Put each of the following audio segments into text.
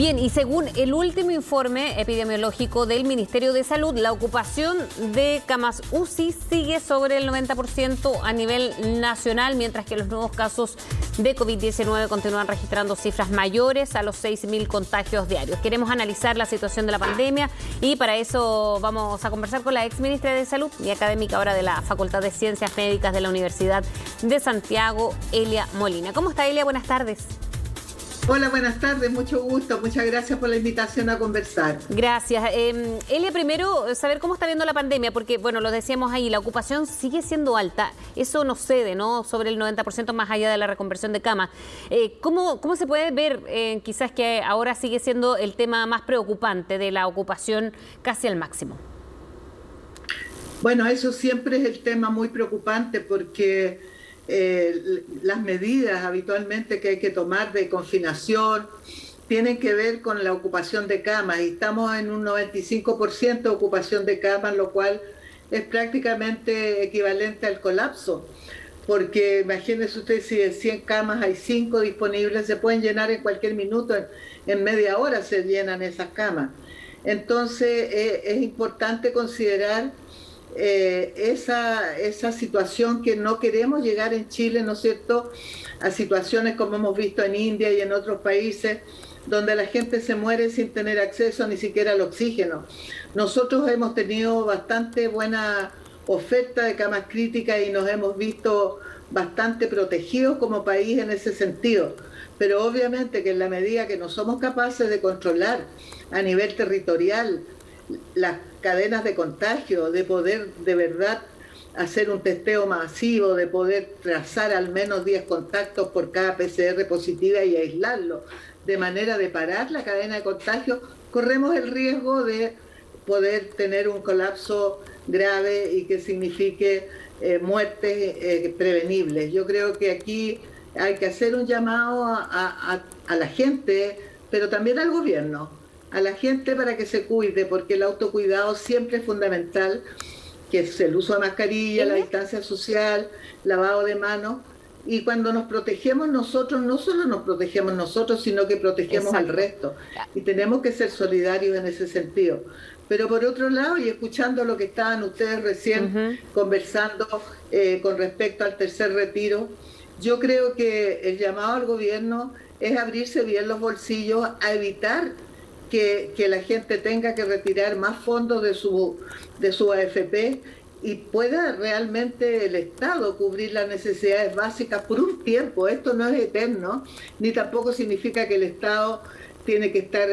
Bien, y según el último informe epidemiológico del Ministerio de Salud, la ocupación de camas UCI sigue sobre el 90% a nivel nacional, mientras que los nuevos casos de COVID-19 continúan registrando cifras mayores a los 6.000 contagios diarios. Queremos analizar la situación de la pandemia y para eso vamos a conversar con la exministra de Salud y académica ahora de la Facultad de Ciencias Médicas de la Universidad de Santiago, Elia Molina. ¿Cómo está, Elia? Buenas tardes. Hola, buenas tardes, mucho gusto, muchas gracias por la invitación a conversar. Gracias. Elia, primero, saber cómo está viendo la pandemia, porque, bueno, lo decíamos ahí, la ocupación sigue siendo alta, eso no cede, ¿no? Sobre el 90% más allá de la reconversión de camas. ¿Cómo se puede ver quizás que ahora sigue siendo el tema más preocupante de la ocupación casi al máximo? Bueno, eso siempre es el tema muy preocupante porque las medidas habitualmente que hay que tomar de confinación tienen que ver con la ocupación de camas y estamos en un 95% de ocupación de camas, lo cual es prácticamente equivalente al colapso, porque imagínense ustedes, si de 100 camas hay 5 disponibles, se pueden llenar en cualquier minuto, en media hora se llenan esas camas. Entonces es importante considerar esa situación que no queremos llegar en Chile, ¿no es cierto?, a situaciones como hemos visto en India y en otros países donde la gente se muere sin tener acceso ni siquiera al oxígeno. Nosotros hemos tenido bastante buena oferta de camas críticas y nos hemos visto bastante protegidos como país en ese sentido, pero obviamente que en la medida que no somos capaces de controlar a nivel territorial las cadenas de contagio, de poder de verdad hacer un testeo masivo, de poder trazar al menos 10 contactos por cada PCR positiva y aislarlo, de manera de parar la cadena de contagio, corremos el riesgo de poder tener un colapso grave y que signifique muertes prevenibles. Yo creo que aquí hay que hacer un llamado a la gente, pero también al gobierno, a la gente para que se cuide, porque el autocuidado siempre es fundamental, que es el uso de mascarilla, la distancia social, lavado de manos, y cuando nos protegemos nosotros, no solo nos protegemos nosotros, sino que protegemos al resto, y tenemos que ser solidarios en ese sentido. Pero por otro lado, y escuchando lo que estaban ustedes recién conversando con respecto al tercer retiro, yo creo que el llamado al gobierno es abrirse bien los bolsillos, a evitar que la gente tenga que retirar más fondos de su AFP y pueda realmente el Estado cubrir las necesidades básicas por un tiempo. Esto no es eterno, ni tampoco significa que el Estado tiene que estar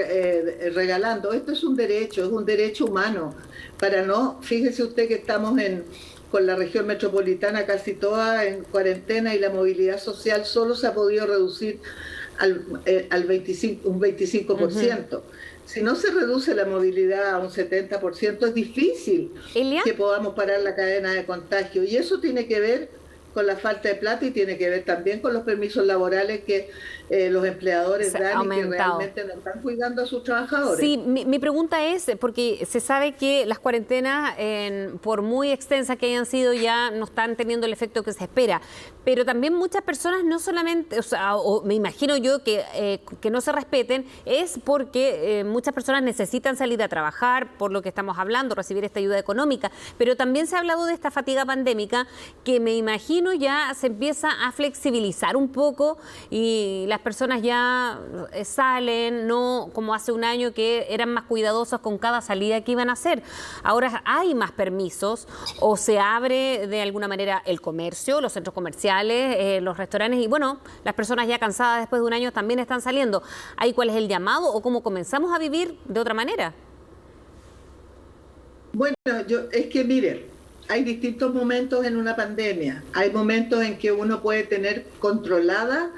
regalando. Esto es un derecho humano. Fíjese usted que estamos con la región metropolitana casi toda en cuarentena y la movilidad social solo se ha podido reducir un 25%. Si no se reduce la movilidad a un 70%, es difícil que podamos parar la cadena de contagio. Y eso tiene que ver con la falta de plata y tiene que ver también con los permisos laborales que los empleadores dan y que realmente no están cuidando a sus trabajadores. Sí, mi pregunta es, porque se sabe que las cuarentenas, por muy extensas que hayan sido, ya no están teniendo el efecto que se espera, pero también muchas personas no solamente, o me imagino yo que no se respeten, es porque muchas personas necesitan salir a trabajar, por lo que estamos hablando, recibir esta ayuda económica, pero también se ha hablado de esta fatiga pandémica que me imagino ya se empieza a flexibilizar un poco y las personas ya salen, no como hace un año que eran más cuidadosos con cada salida que iban a hacer. Ahora hay más permisos o se abre de alguna manera el comercio, los centros comerciales, los restaurantes y bueno, las personas ya cansadas después de un año también están saliendo. ¿Ahí cuál es el llamado o cómo comenzamos a vivir de otra manera? Bueno, es que miren, hay distintos momentos en una pandemia. Hay momentos en que uno puede tener controlada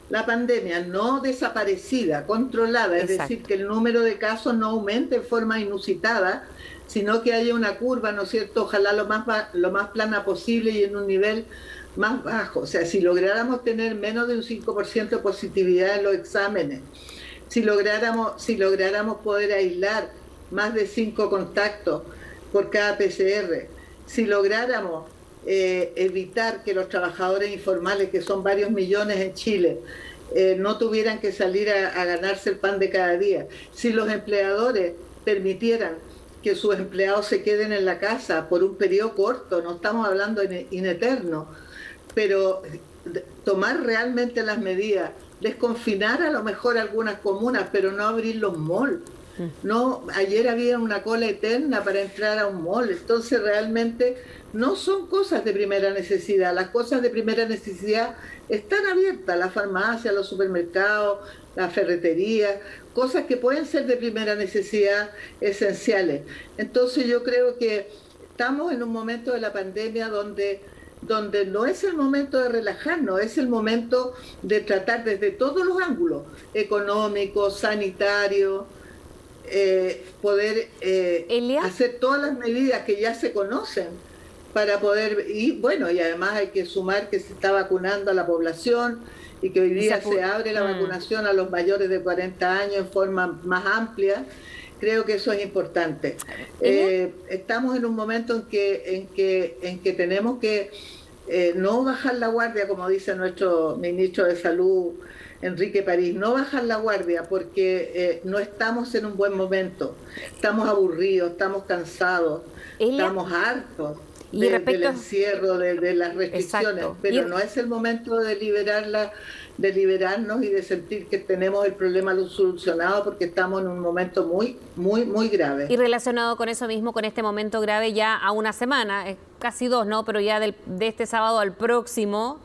la pandemia, no desaparecida, controlada. Exacto. Es decir, que el número de casos no aumente en forma inusitada, sino que haya una curva, ¿no es cierto?, ojalá lo más plana posible y en un nivel más bajo. O sea, si lográramos tener menos de un 5% de positividad en los exámenes, si lográramos poder aislar más de 5 contactos por cada PCR, si lográramos evitar que los trabajadores informales, que son varios millones en Chile, no tuvieran que salir a ganarse el pan de cada día. Si los empleadores permitieran que sus empleados se queden en la casa por un periodo corto, no estamos hablando in eterno, pero tomar realmente las medidas, desconfinar a lo mejor algunas comunas, pero no abrir los malls. No, ayer había una cola eterna para entrar a un mall, entonces realmente no son cosas de primera necesidad. Las cosas de primera necesidad están abiertas, las farmacias, los supermercados, las ferreterías, cosas que pueden ser de primera necesidad esenciales. Entonces yo creo que estamos en un momento de la pandemia donde no es el momento de relajarnos, es el momento de tratar desde todos los ángulos, económicos, sanitarios, poder hacer todas las medidas que ya se conocen para poder, y bueno, y además hay que sumar que se está vacunando a la población y que hoy día se abre la vacunación a los mayores de 40 años en forma más amplia. Creo que eso es importante. Estamos en un momento en que tenemos que no bajar la guardia, como dice nuestro ministro de Salud, Enrique París, no bajar la guardia porque no estamos en un buen momento. Estamos aburridos, estamos cansados, estamos hartos del encierro, de las restricciones. Exacto. Pero no es el momento de liberarnos y de sentir que tenemos el problema solucionado, porque estamos en un momento muy, muy, muy grave. Y relacionado con eso mismo, con este momento grave, ya a una semana, casi 2, ¿no? Pero ya de este sábado al próximo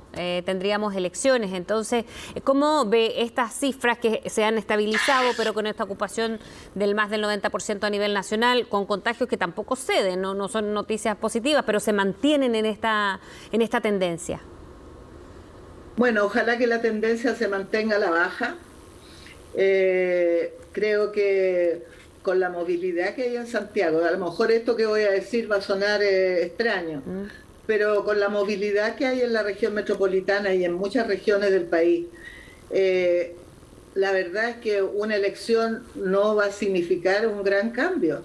tendríamos elecciones. Entonces, ¿cómo ve estas cifras que se han estabilizado, pero con esta ocupación del más del 90% a nivel nacional, con contagios que tampoco ceden, no son noticias positivas, pero se mantienen en esta tendencia? Bueno, ojalá que la tendencia se mantenga a la baja. Creo que con la movilidad que hay en Santiago, a lo mejor esto que voy a decir va a sonar extraño, pero con la movilidad que hay en la región metropolitana y en muchas regiones del país, la verdad es que una elección no va a significar un gran cambio,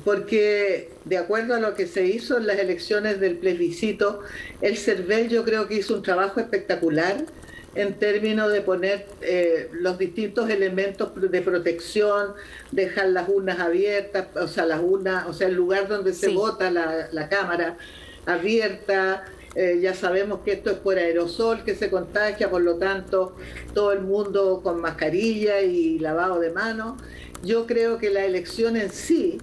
porque de acuerdo a lo que se hizo en las elecciones del plebiscito, el CERVEL yo creo que hizo un trabajo espectacular en términos de poner los distintos elementos de protección, dejar las urnas abiertas, o sea, el lugar donde se vota la cámara abierta. Ya sabemos que esto es por aerosol que se contagia, por lo tanto todo el mundo con mascarilla y lavado de manos. Yo creo que la elección en sí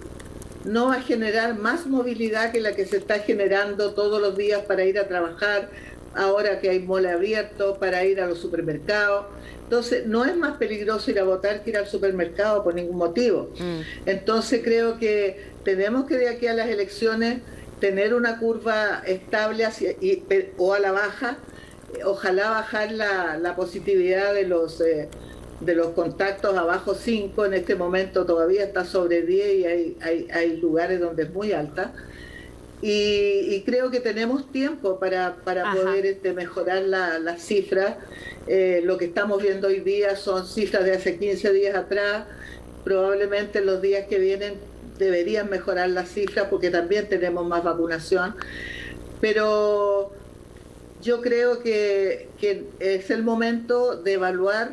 no va a generar más movilidad que la que se está generando todos los días para ir a trabajar, ahora que hay mall abierto, para ir a los supermercados. Entonces, no es más peligroso ir a votar que ir al supermercado por ningún motivo. Entonces, creo que tenemos que de aquí a las elecciones tener una curva estable o a la baja, ojalá bajar la positividad de los contactos abajo 5, en este momento todavía está sobre 10 y hay lugares donde es muy alta. Y creo que tenemos tiempo para poder mejorar las cifras. Lo que estamos viendo hoy día son cifras de hace 15 días atrás. Probablemente en los días que vienen deberían mejorar las cifras porque también tenemos más vacunación. Pero yo creo que es el momento de evaluar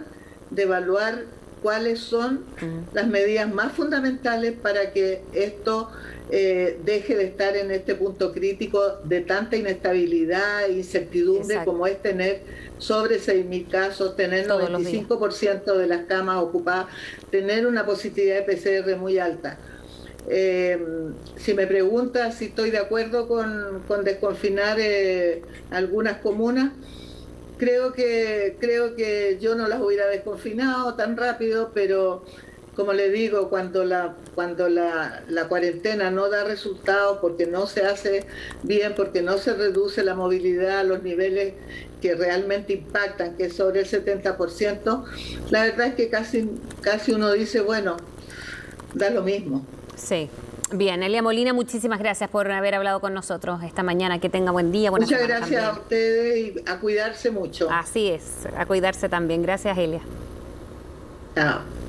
cuáles son las medidas más fundamentales para que esto deje de estar en este punto crítico de tanta inestabilidad e incertidumbre. Exacto. Como es tener sobre 6.000 casos, tener 95% de las camas ocupadas, tener una positividad de PCR muy alta. Si me preguntas si estoy de acuerdo con desconfinar algunas comunas, creo que yo no las hubiera desconfinado tan rápido, pero como le digo, cuando la cuarentena no da resultados, porque no se hace bien, porque no se reduce la movilidad a los niveles que realmente impactan, que es sobre el 70%, la verdad es que casi uno dice, bueno, da lo mismo. Sí. Bien, Elia Molina, muchísimas gracias por haber hablado con nosotros esta mañana. Que tenga buen día. Muchas gracias también a ustedes y a cuidarse mucho. Así es, a cuidarse también. Gracias, Elia. Chao.